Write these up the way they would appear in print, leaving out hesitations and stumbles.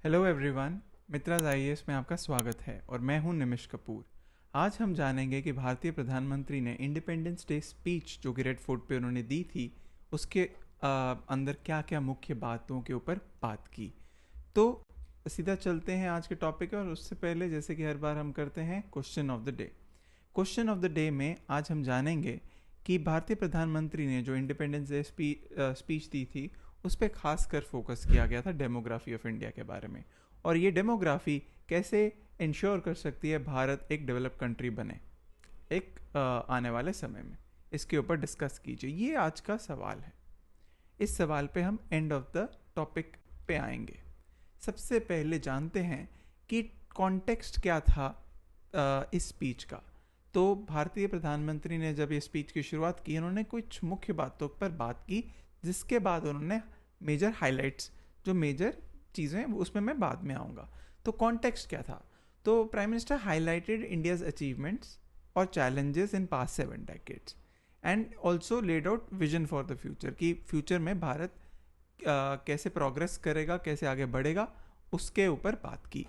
Hello everyone, मित्राज IAS में आपका स्वागत है और मैं हूं निमिष कपूर। आज हम जानेंगे कि भारतीय प्रधानमंत्री ने इंडिपेंडेंस डे स्पीच जो कि रेड फोर्ट पे उन्होंने दी थी उसके अंदर क्या क्या मुख्य बातों के ऊपर बात की। तो सीधा चलते हैं आज के टॉपिक और उससे पहले जैसे कि हर बार हम करते हैं question of the day. Question of the day में आज हम जानेंगे कि भारतीय प्रधानमंत्री ने जो इंडिपेंडेंस डे स्पीच दी थी उस पर खासकर फोकस किया गया था डेमोग्राफी ऑफ इंडिया के बारे में, और ये डेमोग्राफी कैसे इंश्योर कर सकती है भारत एक डेवलप कंट्री बने एक आने वाले समय में। इसके ऊपर डिस्कस कीजिए, ये आज का सवाल है। इस सवाल पे हम एंड ऑफ द टॉपिक पे आएंगे। सबसे पहले जानते हैं कि कॉन्टेक्स्ट क्या था इस स्पीच का। तो भारतीय प्रधानमंत्री ने जब ये स्पीच की शुरुआत की, उन्होंने कुछ मुख्य बातों पर बात की, जिसके बाद उन्होंने मेजर हाइलाइट्स, जो मेजर चीज़ें उसमें मैं बाद में आऊँगा। तो कॉन्टेक्स्ट क्या था? तो prime minister highlighted India's achievements और challenges in past 7 decades and also laid out vision for the future, कि फ्यूचर में भारत कैसे प्रोग्रेस करेगा, कैसे आगे बढ़ेगा, उसके ऊपर बात की।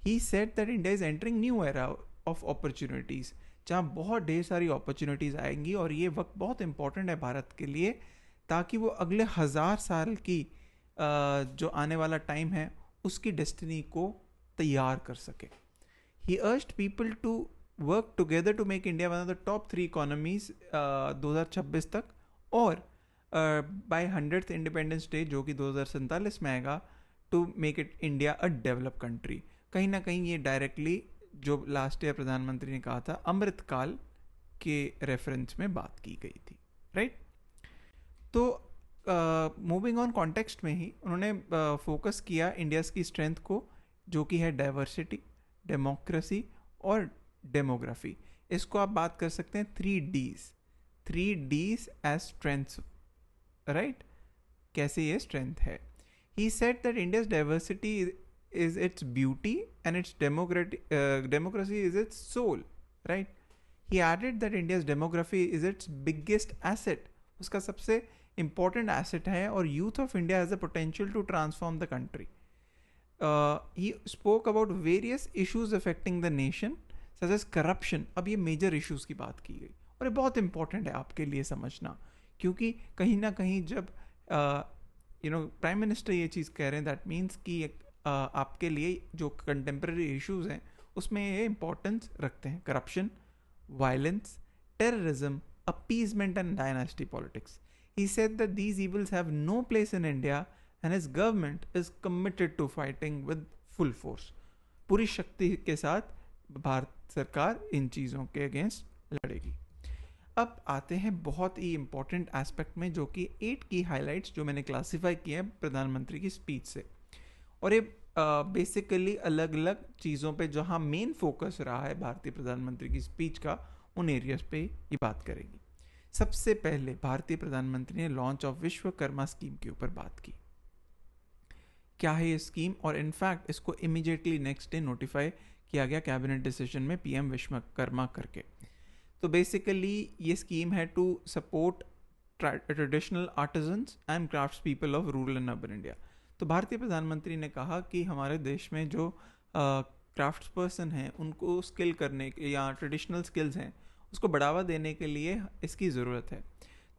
ही said that India is entering new era of opportunities, जहाँ बहुत ढेर सारी अपॉर्चुनिटीज़ आएंगी और ये वक्त बहुत इंपॉर्टेंट है भारत के लिए, ताकि वो अगले 1000 साल की जो आने वाला टाइम है उसकी डेस्टिनी को तैयार कर सके। He urged people to work together to make India one of the top 3 economies 2026 तक, और बाय 100th इंडिपेंडेंस डे जो कि 2047 में आएगा, to make it India a develop country. कहीं ना कहीं ये डायरेक्टली जो लास्ट ईयर प्रधानमंत्री ने कहा था अमृतकाल के रेफरेंस में बात की गई थी, राइट। तो मूविंग ऑन कॉन्टेक्स्ट में ही उन्होंने फोकस किया इंडियाज़ की स्ट्रेंथ को, जो कि है डाइवर्सिटी, डेमोक्रेसी और डेमोग्राफी। इसको आप बात कर सकते हैं 3 Ds एज स्ट्रेंथ्स, राइट। कैसे ये स्ट्रेंथ है? He said that India's diversity is its beauty and its democracy is its soul, right. He added that India's demography is its biggest asset, उसका सबसे इंपॉर्टेंट एसेट है, और youth of India has the potential to transform the country. He spoke about various issues affecting the nation such as corruption. अब ये major issues की बात की गई और ये बहुत इंपॉर्टेंट है आपके लिए समझना, क्योंकि कहीं ना कहीं जब प्राइम मिनिस्टर ये चीज़ कह रहे हैं, दैट मीन्स कि आपके लिए जो कंटेम्प्रेरी इशूज़ हैं उसमें ये इंपॉर्टेंस रखते हैं। Corruption, violence, terrorism, appeasement and dynasty politics. He said that these evils have no place in India and his government is committed to fighting with full force. पूरी शक्ति के साथ भारत सरकार इन चीज़ों के अगेंस्ट लड़ेगी। अब आते हैं बहुत ही इंपॉर्टेंट एस्पेक्ट में, जो कि 8 की हाइलाइट्स जो मैंने क्लासीफाई किए हैं प्रधानमंत्री की स्पीच से, और ये बेसिकली अलग अलग चीज़ों पे जहाँ मेन फोकस रहा है भारतीय प्रधानमंत्री की स्पीच का, उन एरियाज पे ये बात करेगी। सबसे पहले भारतीय प्रधानमंत्री ने लॉन्च ऑफ विश्वकर्मा स्कीम के ऊपर बात की। क्या है ये स्कीम? और इनफैक्ट इसको इमीडिएटली नेक्स्ट डे नोटिफाई किया गया कैबिनेट डिसीजन में, पीएम विश्वकर्मा करके। तो बेसिकली ये स्कीम है to support traditional artisans and crafts people of rural and urban India. तो भारतीय प्रधानमंत्री ने कहा कि हमारे देश में जो क्राफ्ट्स पर्सन हैं उनको स्किल करने के, या ट्रेडिशनल स्किल्स हैं उसको बढ़ावा देने के लिए इसकी ज़रूरत है।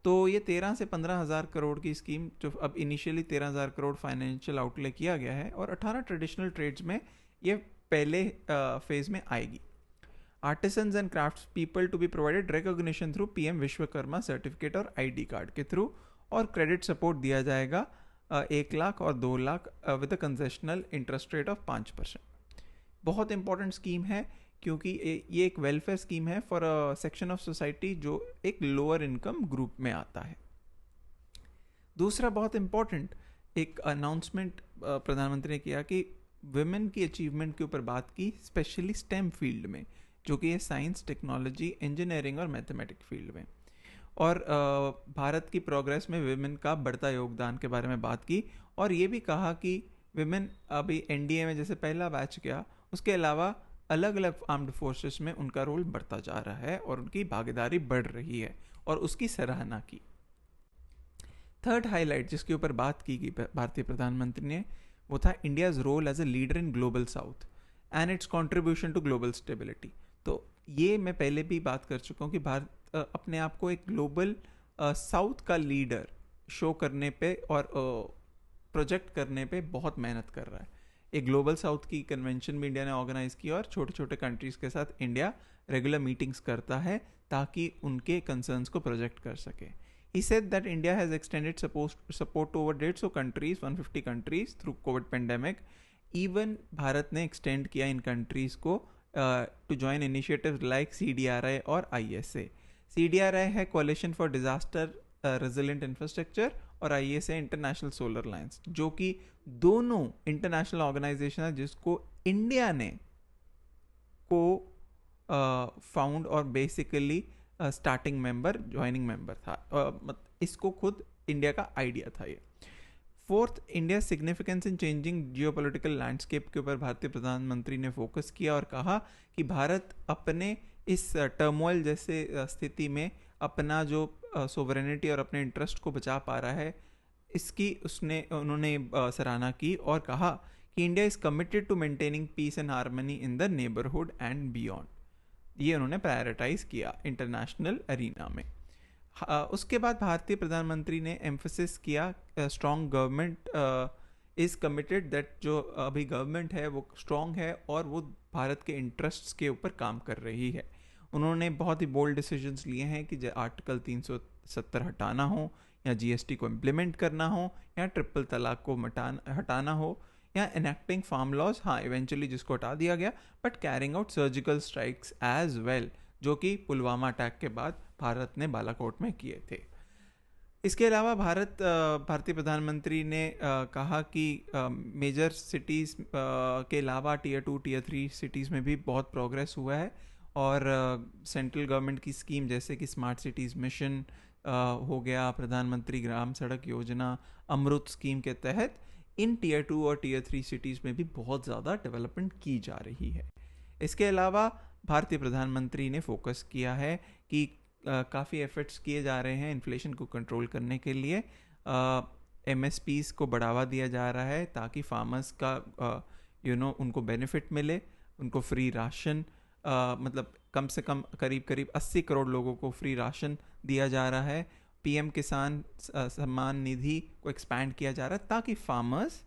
तो ये 13 से 15,000 करोड़ की स्कीम, जो अब इनिशियली 13,000 करोड़ फाइनेंशियल आउटले किया गया है, और 18 ट्रेडिशनल ट्रेड्स में ये पहले फेज़ में आएगी। Artisans and crafts people to be provided recognition through PM Vishwakarma certificate और आईडी कार्ड के थ्रू, और क्रेडिट सपोर्ट दिया जाएगा 1 लाख और 2 lakh with a concessional interest rate of 5%। बहुत इंपॉर्टेंट स्कीम है, क्योंकि ये एक वेलफेयर स्कीम है for a section of society जो एक लोअर इनकम ग्रुप में आता है। दूसरा बहुत इंपॉर्टेंट एक अनाउंसमेंट प्रधानमंत्री ने किया कि वुमेन की अचीवमेंट के ऊपर बात की, स्पेशली स्टेम फील्ड में, जो कि है साइंस, टेक्नोलॉजी, इंजीनियरिंग और मैथमेटिक्स फील्ड में। और भारत की प्रोग्रेस में वुमेन का बढ़ता योगदान के बारे में बात की, और ये भी कहा कि वुमेन अभी एनडीए में जैसे पहला बैच गया, उसके अलावा अलग अलग आर्म्ड फोर्सेस में उनका रोल बढ़ता जा रहा है और उनकी भागीदारी बढ़ रही है, और उसकी सराहना की। थर्ड हाईलाइट जिसके ऊपर बात की गई भारतीय प्रधानमंत्री ने, वो था India's role as a leader in global south and its contribution to global stability. तो ये मैं पहले भी बात कर चुका हूँ कि भारत अपने आप को एक ग्लोबल साउथ का लीडर शो करने पे और प्रोजेक्ट करने पे बहुत मेहनत कर रहा है। एक ग्लोबल साउथ की कन्वेंशन भी इंडिया ने ऑर्गेनाइज की और छोटे छोटे कंट्रीज़ के साथ इंडिया रेगुलर मीटिंग्स करता है ताकि उनके कंसर्न्स को प्रोजेक्ट कर सके। He said that India has extended support to over 150 countries, 150 countries through COVID pandemic. Even Bharat ने extend किया इन countries को to join initiatives like CDRI और ISA. CDRI है Coalition for Disaster Resilient Infrastructure और ISA International Solar Alliance, जो कि दोनों international organisation है जिसको इंडिया ने को फाउंड और basically starting member joining member था। इसको खुद इंडिया का आइडिया था ये। फोर्थ, इंडिया सिग्निफिकेंस इन चेंजिंग जियोपॉलिटिकल लैंडस्केप के ऊपर भारतीय प्रधानमंत्री ने फोकस किया और कहा कि भारत अपने इस टर्मोइल जैसे स्थिति में अपना जो सोवरेनिटी और अपने इंटरेस्ट को बचा पा रहा है, इसकी उन्होंने सराहना की और कहा कि India is committed to maintaining peace and harmony in the neighbourhood and beyond. ये उन्होंने प्रायोरिटाइज किया इंटरनेशनल अरीना में। उसके बाद भारतीय प्रधानमंत्री ने एम्फोसिस किया strong government is committed, that जो अभी गवर्नमेंट है वो स्ट्रॉन्ग है और वो भारत के इंटरेस्ट्स के ऊपर काम कर रही है। उन्होंने बहुत ही बोल्ड डिसीजंस लिए हैं कि आर्टिकल 370 हटाना हो या जीएसटी को इम्प्लीमेंट करना हो या ट्रिपल तलाक को हटाना हो या एनेक्टिंग फार्म लॉज, हाँ इवेंचुअली जिसको हटा दिया गया, but carrying out surgical strikes as well, जो कि पुलवामा अटैक के बाद भारत ने बालाकोट में किए थे। इसके अलावा भारतीय प्रधानमंत्री ने कहा कि मेजर सिटीज़ के अलावा टियर 2 टियर 3 सिटीज़ में भी बहुत प्रोग्रेस हुआ है और सेंट्रल गवर्नमेंट की स्कीम जैसे कि स्मार्ट सिटीज़ मिशन हो गया, प्रधानमंत्री ग्राम सड़क योजना, अमृत स्कीम के तहत इन टियर 2 और टियर 3 सिटीज़ में भी बहुत ज़्यादा डेवलपमेंट की जा रही है। इसके अलावा भारतीय प्रधानमंत्री ने फोकस किया है कि काफ़ी एफर्ट्स किए जा रहे हैं इन्फ्लेशन को कंट्रोल करने के लिए। एमएसपीज़ को बढ़ावा दिया जा रहा है ताकि फार्मर्स का उनको बेनिफिट मिले, उनको फ्री राशन, मतलब कम से कम करीब 80 करोड़ लोगों को फ्री राशन दिया जा रहा है। पीएम किसान सम्मान निधि को एक्सपैंड किया जा रहा है ताकि फार्मर्स,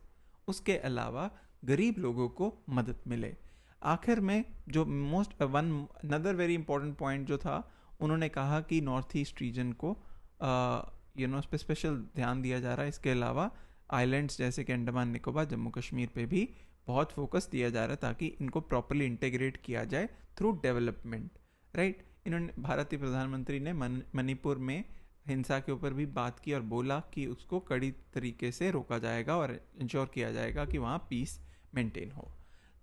उसके अलावा गरीब लोगों को मदद मिले। आखिर में जो अनदर वेरी इंपॉर्टेंट पॉइंट जो था, उन्होंने कहा कि नॉर्थ ईस्ट रीजन को उस पर स्पेशल ध्यान दिया जा रहा है। इसके अलावा आइलैंड्स जैसे कि अंडमान निकोबार, जम्मू कश्मीर पे भी बहुत फोकस दिया जा रहा है ताकि इनको प्रॉपरली इंटीग्रेट किया जाए थ्रू डेवलपमेंट, राइट। इन्होंने भारतीय प्रधानमंत्री ने मणिपुर में हिंसा के ऊपर भी बात की और बोला कि उसको कड़ी तरीके से रोका जाएगा और इंश्योर किया जाएगा कि वहाँ पीस मेंटेन हो।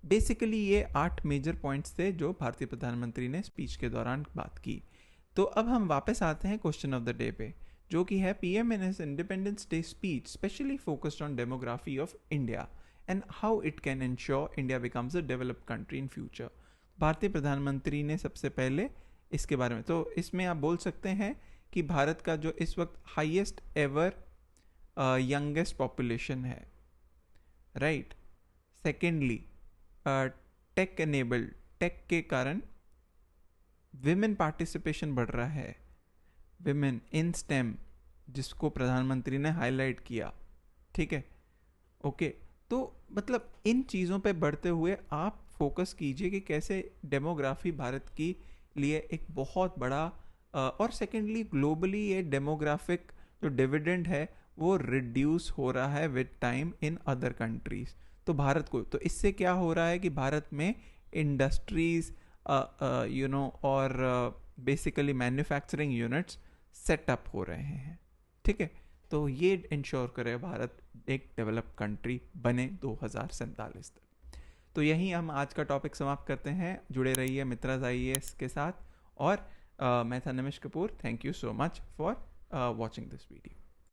बेसिकली ये 8 मेजर पॉइंट्स थे जो भारतीय प्रधानमंत्री ने स्पीच के दौरान बात की। तो अब हम वापस आते हैं क्वेश्चन ऑफ द डे पे, जो कि है PM in his independence day speech specially focused on demography of India and how it can ensure India becomes a developed country in future. भारतीय प्रधानमंत्री ने सबसे पहले इसके बारे में, तो इसमें आप बोल सकते हैं कि भारत का जो इस वक्त हाईएस्ट एवर यंगेस्ट पॉपुलेशन है, right. Secondly tech enabled, tech के कारण विमेन पार्टिसिपेशन बढ़ रहा है, विमेन इन स्टेम, जिसको प्रधानमंत्री ने हाईलाइट किया, ठीक है, ओके। तो मतलब इन चीज़ों पे बढ़ते हुए आप फोकस कीजिए कि कैसे डेमोग्राफी भारत की लिए एक बहुत बड़ा और सेकेंडली ग्लोबली ये डेमोग्राफिक जो डिविडेंड है वो रिड्यूस हो रहा है with time in other countries. तो भारत को, तो इससे क्या हो रहा है कि भारत में इंडस्ट्रीज और बेसिकली मैन्युफैक्चरिंग यूनिट्स सेटअप हो रहे हैं, ठीक है। तो ये इंश्योर करे भारत एक डेवलप्ड कंट्री बने 2047 तक। तो यहीं हम आज का टॉपिक समाप्त करते हैं। जुड़े रहिए मित्राज IAS के साथ और मैं था Namish Kapoor. Thank you so much for watching this video.